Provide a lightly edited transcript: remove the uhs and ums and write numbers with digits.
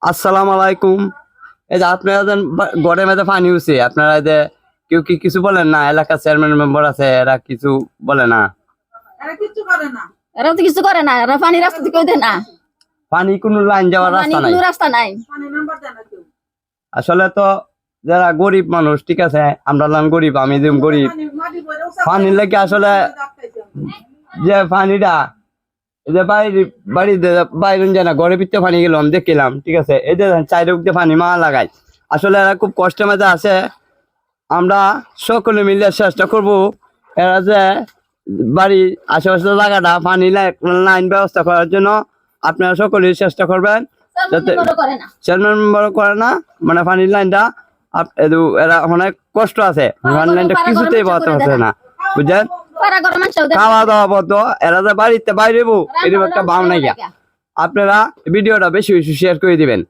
আসসালামু আলাইকুম। এই যে আপনারা ঘরের মধ্যে পানি উঠছে, আপনারা যে কেউ কি কিছু বলেন না? এলাকার চেয়ারম্যান মেম্বার আছে, এরা কিছু বলে না? এরা তো কিছু করে না, এরা পানি রাস্তা থেকে দেয় না, পানি কোনো লাইন যাওয়ার পানি রাস্তা নাই। কোনো রাস্তা নাই। আসলে তো যারা গরিব মানুষ, ঠিক আছে, আমরা গরিব, আমি যেমন গরিব, পানির লাগে আসলে যে পানিটা এই যে বাড়িতে বাইরে যায় না, ঘরের ভিতরে পানি গেলাম দেখলাম, ঠিক আছে, এই যে চারিদিকে পানি মা লাগাই। আসলে এরা খুব কষ্টের মধ্যে আছে। আমরা সকলে মিলে চেষ্টা করব এরা যে বাড়ির আশেপাশে জায়গাটা পানি লাইন ব্যবস্থা করার জন্য আপনারা সকলেই চেষ্টা করবেন, যাতে চেয়ারম্যান মেম্বার করে না, মানে পানির লাইনটা এরা অনেক কষ্ট আছে, পানির লাইনটা কিছুতেই পাচ্ছে না, বুঝছেন? খাওয়া দাওয়া পদ্ধ এরা যে বাড়িতে বাইরে এরকম একটা ভাবনা গিয়া। আপনারা ভিডিওটা বেশি বেশি শেয়ার করে দিবেন।